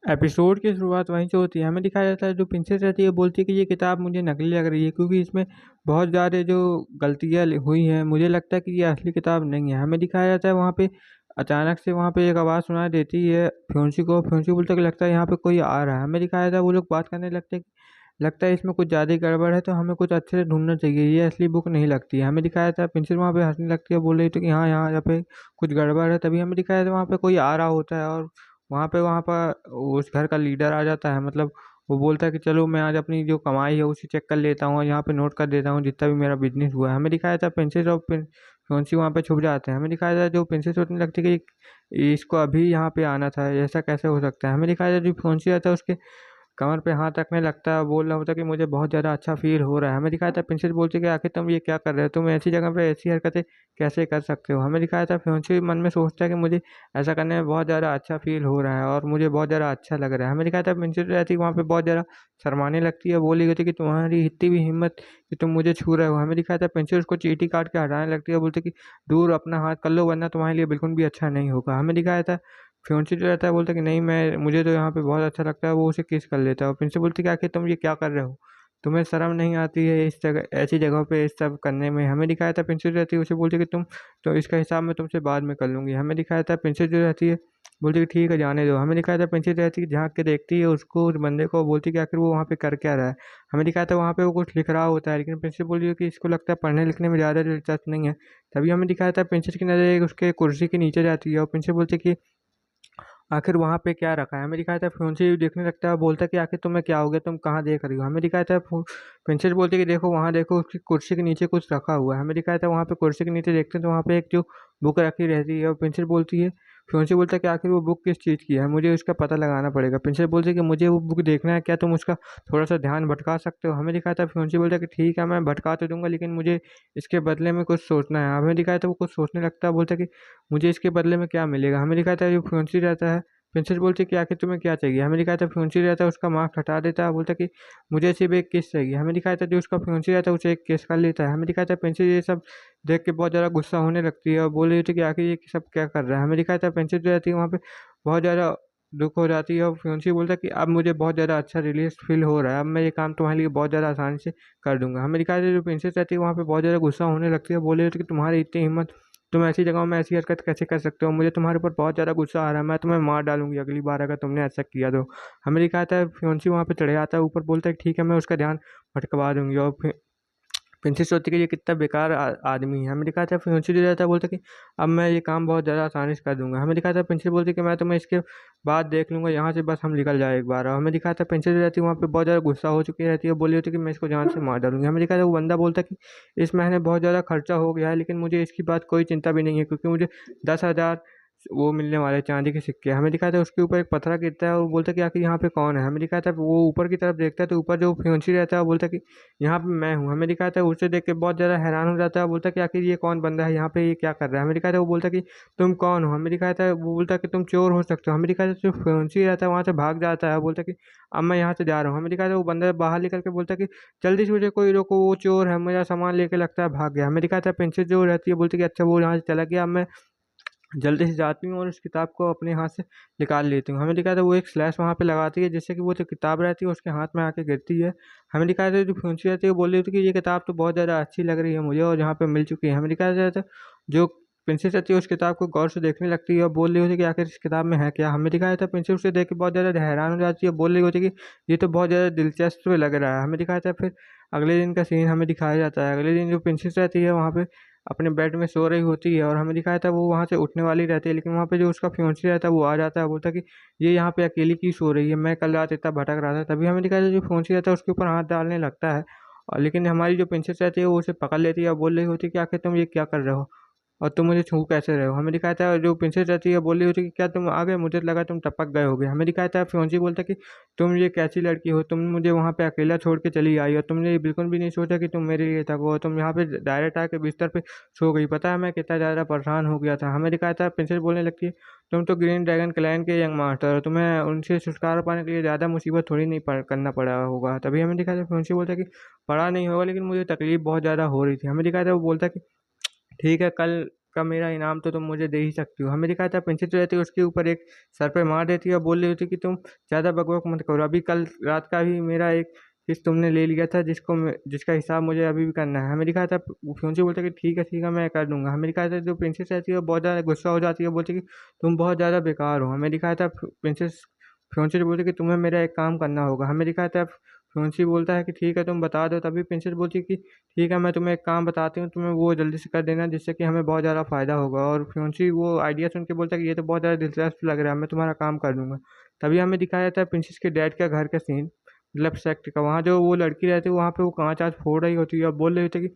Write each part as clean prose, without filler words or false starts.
Episode की शुरुआत वहीं से होती है। हमें दिखाया जाता है जो प्रिंसेस रहती है बोलती है कि ये किताब मुझे नकली लग रही है क्योंकि इसमें बहुत ज़्यादा जो गलतियाँ हुई हैं, मुझे लगता है कि ये असली किताब नहीं है। हमें दिखाया जाता है वहाँ पे अचानक से वहाँ पे एक आवाज़ सुनाई देती है फ्योंसी को। फ्योंसी बोलता है कि लगता है यहाँ पे कोई आ रहा है। हमें दिखाया जाता है वो लोग बात करने लगते हैं कि लगता है इसमें कुछ ज़्यादा ही गड़बड़ है, तो हमें कुछ अच्छे से ढूंढना चाहिए, ये असली बुक नहीं लगती है। हमें दिखाया जाता है प्रिंसेस वहाँ पे हंसने लगती है, बोल रही थी कि हाँ यहाँ यहाँ पे कुछ गड़बड़ है। तभी हमें दिखाया जाता है वहाँ पे कोई आ रहा होता है और वहाँ पर उस घर का लीडर आ जाता है। मतलब वो बोलता है कि चलो मैं आज अपनी जो कमाई है उसे चेक कर लेता हूँ और यहाँ पे नोट कर देता हूँ जितना भी मेरा बिजनेस हुआ है। हमें दिखाया था प्रिंसेस और फियोंसी वहाँ पे छुप जाते हैं। हमें दिखाया था जो प्रिंसेस सोचने लगती है कि इसको अभी यहाँ पे आना था, ऐसा कैसे हो सकता है। हमें दिखाया था जो फियोंसी रहता है उसके कमर पे हाथ रखने लगता है, बोल रहा होता है कि मुझे बहुत ज़्यादा अच्छा फ़ील हो रहा है। हमें दिखाया था प्रिंसेस बोलती है कि आखिर तुम ये क्या कर रहे हो? तुम ऐसी जगह पे ऐसी हरकतें कैसे कर सकते हो? हमें दिखाया था फियोंसी मन में सोचता है कि मुझे ऐसा करने में बहुत ज़्यादा अच्छा फ़ील हो रहा है और मुझे बहुत ज़्यादा अच्छा लग रहा है। हमें दिखाया था प्रिंसेस रहती है वहाँ पे बहुत ज़्यादा शर्माने लगती है, बोली होती है कि तुम्हारी इतनी भी हिम्मत कि तुम मुझे छू रहे हो। हमें दिखाया था प्रिंसेस उसको चींटी काट के हटाने लगती है, बोलती है कि दूर अपना हाथ कर लो वरना तुम्हारे लिए बिल्कुल भी अच्छा नहीं होगा। हमें दिखाया था फ्योंसी जो रहता है बोलता है कि नहीं, मैं मुझे तो यहाँ पे बहुत अच्छा लगता है, वो उसे किस कर लेता है और प्रिंसिपल बोलती है कि आखिर तुम ये क्या कर रहे हो? तुम्हें शर्म नहीं आती है इस जगह ऐसी जगह पे इस सब करने में? हमें दिखाया था प्रिंसेस रहती है उसे बोलती है कि तुम तो इसका हिसाब मैं तुमसे बाद में कर लूँगी। हमें दिखाया था प्रिंसेस जो रहती है बोलती है कि ठीक है जाने दो। हमें दिखाया था प्रिंसेस रहती है झाँक के देखती है उसको, उस बंदे को, बोलती है कि आखिर वो वहाँ पे कर क्या रहा है? हमें दिखाया था वहाँ पे वो कुछ लिख रहा होता है, लेकिन प्रिंसेस बोल रही है कि इसको लगता है पढ़ने लिखने में ज़्यादा दिलचस्प नहीं है। तभी हमें दिखाया था प्रिंसेस की नज़र एक उसके कुर्सी के नीचे जाती है और प्रिंसेस बोलती है कि आखिर वहाँ पे क्या रखा है? हमें दिखाया था फ्योंसी देखने लगता है, बोलता है कि आखिर तुम्हें क्या हो गया? तुम कहाँ देख रही हो? हमें दिखाया था प्रिंसेस बोलती है कि देखो वहाँ देखो उसकी कुर्सी के नीचे कुछ रखा हुआ है। हमें दिखाया था वहाँ पे कुर्सी के नीचे देखते हैं तो वहाँ पे एक जो बुक रखी रहती है और प्रिंसेस बोलती है फ्योंसी बोलता है कि आखिर वो बुक किस चीज़ की है? मुझे उसका पता लगाना पड़ेगा। प्रिंसेस बोलती है कि मुझे वो बुक देखना है, क्या तुम उसका थोड़ा-सा ध्यान भटका सकते हो? हमें दिखाया था फ्योंसी बोलता है कि ठीक है मैं भटका तो दूँगा, लेकिन मुझे इसके बदले में कुछ सोचना है। हमें दिखाया था वो कुछ सोचने लगता है, बोलता है कि मुझे इसके बदले में क्या मिलेगा? हमें दिखाया था जो फ्योंसी रहता है प्रिंसेस बोलती है कि आखिर तुम्हें क्या चाहिए? हमें दिखाया था फ्योंसी रहता है उसका मार्क्स हटा देता है, बोलता है कि मुझे सिर्फ़ एक किस चाहिए। हमें दिखाया था जो उसका फ्योंसी रहता है उसे एक किस कर लेता है। हमें दिखाया था प्रिंसेस ये सब देख के बहुत ज़्यादा गुस्सा होने लगती है और बोल रही थी कि आखिर ये सब क्या कर रहा है? हमें दिखाया था प्रिंसेस जो रहती है वहाँ पे बहुत ज़्यादा दुःख हो जाती है और फ्योंसी बोलता है कि अब मुझे बहुत ज़्यादा अच्छा रिलीज़ फ़ील हो रहा है। अब मैं ये काम तुम्हारे लिए बहुत ज़्यादा आसानी से कर दूँगा। हमें दिखाया था जो प्रिंसेस रहती है वहाँ पे बहुत ज़्यादा गुस्सा होने लगती है, बोल रही थी कि तुम्हारी इतनी हिम्मत, तुम ऐसी जगह में ऐसी हरकत कैसे कर सकते हो? मुझे तुम्हारे ऊपर बहुत ज़्यादा गुस्सा आ रहा है, मैं तुम्हें मार डालूँगी अगली बार अगर तुमने ऐसा किया तो। हमें दिखाया था फ्योंसी वहाँ पे चढ़ जाता है ऊपर, बोलता है ठीक है मैं उसका ध्यान भटकवा दूँगी और फिर प्रिंसेस सोचती है कि ये कितना बेकार आदमी है। हमें दिखाया था फ्योंसी जो रहता है बोलता है कि अब मैं ये काम बहुत ज़्यादा आसानी से कर दूँगा। हमें दिखाया था प्रिंसेस बोलती है कि मैं तुम्हें इसके बाद देख लूँगा, यहाँ से बस हम निकल जाए एक बार। और हमें दिखाया था प्रिंसेस जो रहती है वहाँ पे बहुत ज़्यादा गुस्सा हो चुकी रहती है, बोल रही होती है कि मैं इसको जान से मार डालूँगी। हमें दिखाया था वो बंदा बोलता है कि इस महीने बहुत ज़्यादा खर्चा हो गया है, लेकिन मुझे इसकी बात कोई चिंता भी नहीं है क्योंकि मुझे 10,000 वो मिलने वाले हैं चाँदी के सिक्के। हमें दिखाया था उसके ऊपर एक पत्थर गिरता है और वो बोलता है कि आखिर यहाँ पे कौन है? हमें दिखाया था वो ऊपर की तरफ देखता है तो ऊपर जो फ्योंसी रहता है वो बोलता है कि यहाँ पे मैं हूँ। हमें दिखाया था उसे देख के बहुत ज़्यादा हैरान हो जाता है, बोलता है कि आखिर ये कौन बंदा है यहाँ पे, ये क्या कर रहा है? हमें दिखाया था वो बोलता है कि तुम कौन हो? हमें दिखाया था वो बोलता है कि तुम चोर हो सकते हो। हमें दिखाया था जो फ्योंसी रहता है वहाँ से भाग जाता है, बोलता है कि अब मैं यहाँ से जा रहा हूँ। हमें दिखाया था वो बंदा बाहर निकल के बोलता है कि जल्दी से मुझे कोई रोको, वो चोर है, मेरा सामान लेके लगता है भाग गया। हमें दिखाया था प्रिंसेस जो रहती है बोलती है कि अच्छा वो यहाँ से चला गया, अब मैं जल्दी से जाती हूँ और उस किताब को अपने हाथ से निकाल लेती हूँ। हमें दिखाया था वो एक स्लैश वहाँ पे लगाती है जिससे कि वो जो किताब रहती है उसके हाथ में आके गिरती है। हमें दिखाया था जो फुंसी रहती है वो बोल रही थी कि ये किताब तो बहुत ज़्यादा अच्छी लग रही है मुझे और यहाँ पे मिल चुकी है। हमें दिखाया जाता है जो प्रिंसेस रहती है उस किताब को गौर से देखने लगती है और बोल रही होती है कि आखिर इस किताब में है क्या? हमें दिखाया था प्रिंसेस उसे देख के बहुत ज़्यादा हैरान हो जाती है, बोल रही होती है कि ये तो बहुत ज़्यादा दिलचस्प लग रहा है। हमें दिखाया था फिर अगले दिन का सीन हमें दिखाया जाता है। अगले दिन जो प्रिंसेस रहती है वहाँ पे अपने बेड में सो रही होती है और हमें दिखाया था वो वहाँ से उठने वाली रहती है, लेकिन वहाँ पे जो उसका फियांसे रहता है वो आ जाता है, बोलता है कि ये यहाँ पे अकेली क्यों सो रही है? मैं कल रात इतना भटक रहा था। तभी हमें दिखाया था जो फियांसे रहता है उसके ऊपर हाथ डालने लगता है और लेकिन हमारी जो प्रिंसेस रहती है वो उसे पकड़ लेती है और बोल रही होती है कि आखिर तुम ये क्या कर रहे हो? और तुम मुझे छू कैसे रहे हो? हमें दिखाया था जो प्रिंसेस रहती है बोल रही होती है कि क्या तुम आ गए? मुझे लगा तुम टपक गए होगे। हमें दिखाया था फियांसे बोलता है कि तुम ये कैसी लड़की हो? तुम मुझे वहाँ पे अकेला छोड़ के चली आई और तुमने ये बिल्कुल भी नहीं सोचा कि तुम मेरे लिए थको हो। तुम यहाँ पे डायरेक्ट आके बिस्तर पे सो गई। पता है मैं कितना ज़्यादा परेशान हो गया था। हमें दिखाया था प्रिंसेस बोलने लगती है, तुम तो ग्रीन ड्रैगन क्लैन के यंग मास्टर हो, तुम्हें उनसे छुटकारा पाने के लिए ज़्यादा मुसीबत थोड़ी नहीं करना पड़ा होगा। तभी हमें दिखाया था फियांसे बोलता है कि पड़ा नहीं होगा, लेकिन मुझे तकलीफ़ बहुत ज़्यादा हो रही थी। हमें दिखाया था वो बोलता है कि ठीक है, कल का मेरा इनाम तो तुम मुझे दे ही सकती हो। हमें दिखाया था प्रिंसेस जो रहती है उसके ऊपर एक सर पे मार देती है और बोल रही होती है कि तुम ज़्यादा बकबक मत करो, अभी कल रात का भी मेरा एक हिस्सा तुमने ले लिया था जिसका हिसाब मुझे अभी भी करना है। हमें दिखाया था फ्योंसी बोलता है कि ठीक है मैं कर दूंगा। हमें दिखाया था जो प्रिंसेस रहती है वो बहुत ज़्यादा गुस्सा हो जाती है, बोलती है कि तुम बहुत ज़्यादा बेकार हो। हमें दिखाया था प्रिंसेस फ्योंसी बोलती है कि तुम्हें मेरा एक काम करना होगा। हमें दिखाया था फ्योंसी बोलता है कि ठीक है तुम बता दो, तभी प्रिंसेस बोलती है कि ठीक है मैं तुम्हें एक काम बताती हूँ, तुम्हें वो जल्दी से कर देना जिससे कि हमें बहुत ज़्यादा फ़ायदा होगा। और फ्योंसी वो आइडिया सुन के बोलता है कि ये तो बहुत ज़्यादा दिलचस्प लग रहा है, मैं तुम्हारा काम कर दूंगा। तभी हमें दिखाया जाता है प्रिंसेस के डैड का घर का सीन, मतलब सेक्ट का। वहाँ जो वो लड़की रहती है वहाँ पे वो कांच आँच फोड़ रही होती है और बोल रही होती है कि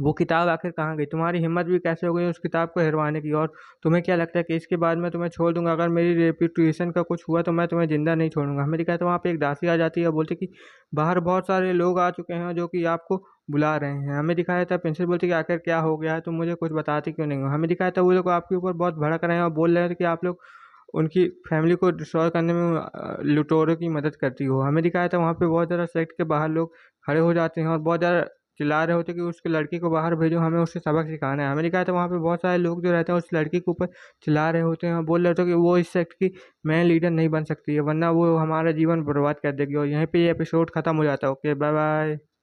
वो किताब आखिर कहाँ गई, तुम्हारी हिम्मत भी कैसे हो गई उस किताब को हेरवाने की, और तुम्हें क्या लगता है कि इसके बाद मैं तुम्हें छोड़ दूंगा, अगर मेरी रेपुटेशन का कुछ हुआ तो मैं तुम्हें जिंदा नहीं छोड़ूंगा। हमें दिखाया तो वहाँ पे एक दासी आ जाती है और बोलती कि बाहर बहुत सारे लोग आ चुके हैं जो कि आपको बुला रहे हैं। हमें दिखाया था प्रिंसेस बोलती कि आखिर क्या हो गया है, तुम मुझे कुछ बताती क्यों नहीं हो। हमें दिखाया था वो लोग आपके ऊपर बहुत भड़क रहे हैं और बोल रहे थे कि आप लोग उनकी फैमिली को डिस्ट्रॉय करने में लुटेरों की मदद करती हो। हमें दिखाया था वहाँ पे बहुत ज़्यादा सेक्ट के बाहर लोग खड़े हो जाते हैं और बहुत ज़्यादा चिल्ला रहे होते कि उसके लड़की को बाहर भेजो, हमें उससे सबक सिखाना है। हमें दिखाया था वहाँ पे बहुत सारे लोग जो रहते हैं उस लड़की के ऊपर चिल्ला रहे होते हैं और बोल रहे होते हैं कि वो इस सेक्ट की मेन लीडर नहीं बन सकती है, वरना वो हमारा जीवन बर्बाद कर देगी। और यहीं पे ये एपिसोड खत्म हो जाता है। Okay bye bye.